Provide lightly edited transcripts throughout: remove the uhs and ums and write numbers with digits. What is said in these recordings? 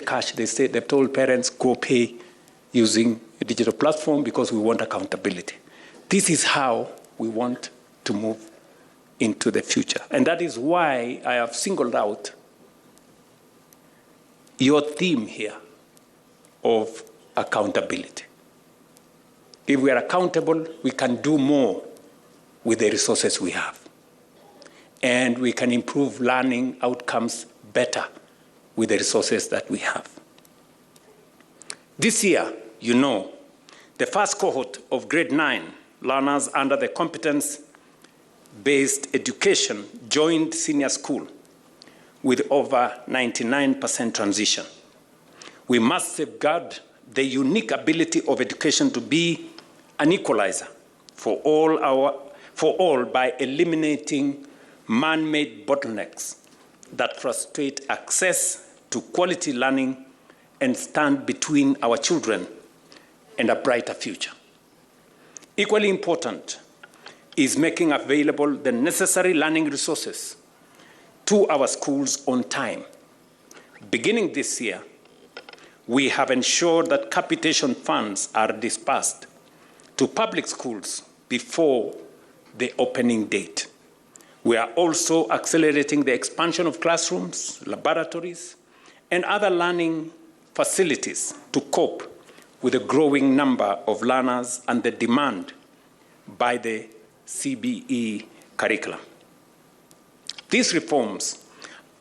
cash. They've told parents, go pay using a digital platform because we want accountability. This is how we want to move into the future. And that is why I have singled out your theme here of accountability. If we are accountable, we can do more with the resources we have. And we can improve learning outcomes better with the resources that we have. This year, you know, the first cohort of grade 9 learners under the competence-based education joined senior school with over 99% transition. We must safeguard the unique ability of education to be an equalizer for all by eliminating man-made bottlenecks that frustrate access to quality learning and stand between our children and a brighter future. Equally important is making available the necessary learning resources to our schools on time. Beginning this year, we have ensured that capitation funds are disbursed to public schools before the opening date. We are also accelerating the expansion of classrooms, laboratories, and other learning facilities to cope with the growing number of learners and the demand by the CBE curriculum. These reforms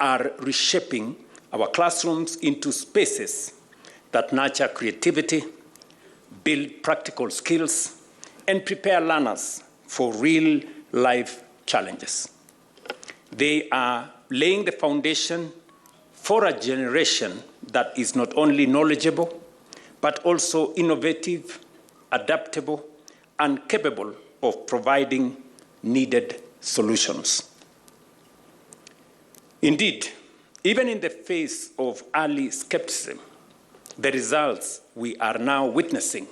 are reshaping our classrooms into spaces that nurture creativity, build practical skills, and prepare learners for real-life challenges. They are laying the foundation for a generation that is not only knowledgeable, but also innovative, adaptable, and capable of providing needed solutions. Indeed, even in the face of early skepticism, the results we are now witnessing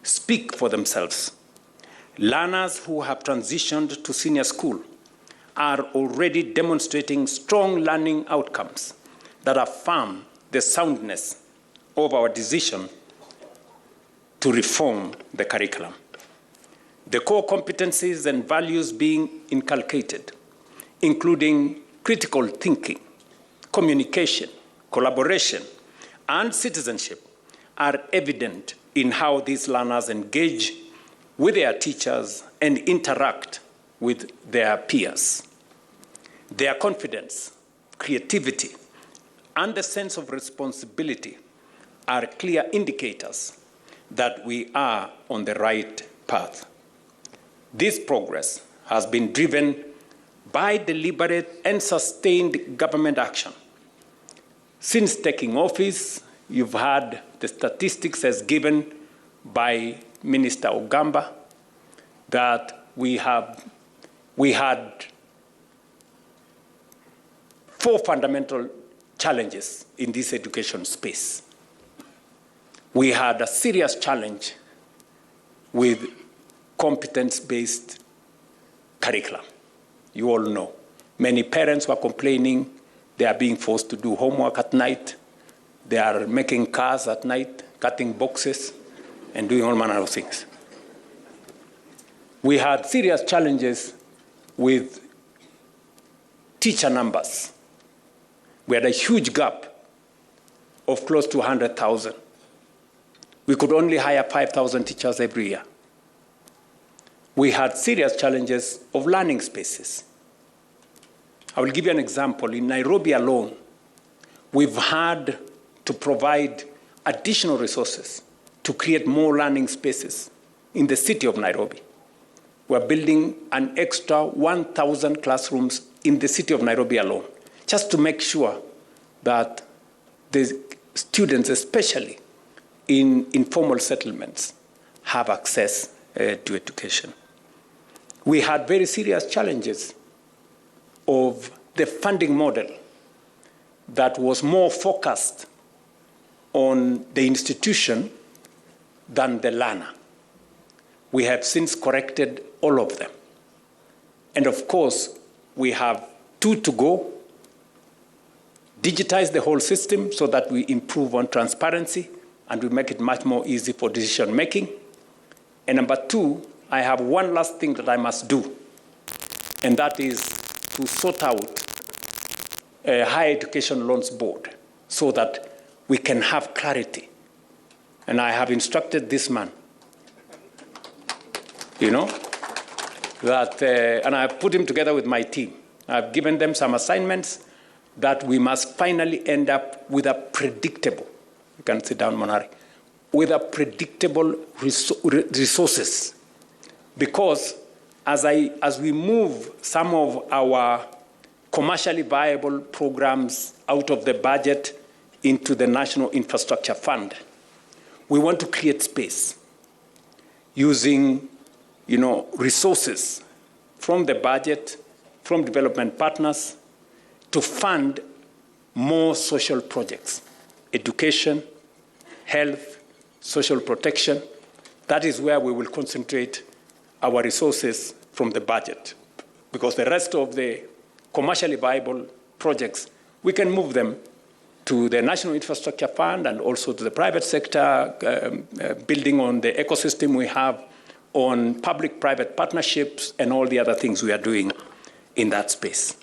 speak for themselves. Learners who have transitioned to senior school are already demonstrating strong learning outcomes that affirm the soundness of our decision to reform the curriculum. The core competencies and values being inculcated, including critical thinking, communication, collaboration, and citizenship, are evident in how these learners engage with their teachers and interact with their peers. Their confidence, creativity, and the sense of responsibility are clear indicators that we are on the right path. This progress has been driven by deliberate and sustained government action. Since taking office, you've had the statistics as given by Minister Ogamba that we had 4 fundamental challenges in this education space. We had a serious challenge with competence-based curriculum. You all know. Many parents were complaining they are being forced to do homework at night. They are making cars at night, cutting boxes, and doing all manner of things. We had serious challenges with teacher numbers. We had a huge gap of close to 100,000. We could only hire 5,000 teachers every year. We had serious challenges of learning spaces. I will give you an example. In Nairobi alone, we've had to provide additional resources to create more learning spaces in the city of Nairobi. We're building an extra 1,000 classrooms in the city of Nairobi alone, just to make sure that the students, especially in informal settlements, have access to education. We had very serious challenges of the funding model that was more focused on the institution than the learner. We have since corrected all of them. And of course, we have 2 to go digitize the whole system so that we improve on transparency and we make it much more easy for decision making. And number two, I have one last thing that I must do, and that is to sort out a higher education loans board so that we can have clarity. And I have instructed this man, that, and I have put him together with my team. I've given them some assignments that we must finally end up with a predictable, you can sit down, Monari, with a predictable resources. Because as we move some of our commercially viable programs out of the budget into the National Infrastructure Fund, we want to create space using, resources from the budget, from development partners, to fund more social projects, education, health, social protection. That is where we will concentrate our resources from the budget, because the rest of the commercially viable projects, we can move them to the National Infrastructure Fund and also to the private sector, building on the ecosystem we have on public-private partnerships and all the other things we are doing in that space.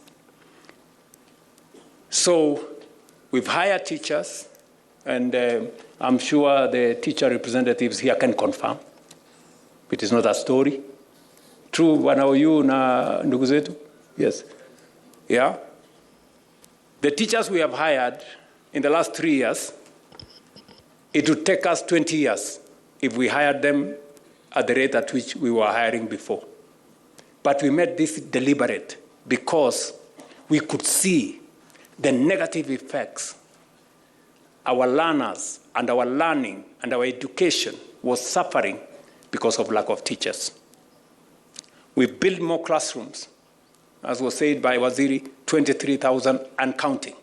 So we've hired teachers, and I'm sure the teacher representatives here can confirm. It is not a story. True, wanaoyu na ndugu zetu? Yes. Yeah. The teachers we have hired in the last 3 years, it would take us 20 years if we hired them at the rate at which we were hiring before. But we made this deliberate because we could see the negative effects our learners and our learning and our education was suffering because of lack of teachers. We built more classrooms, as was said by Waziri, 23,000 and counting.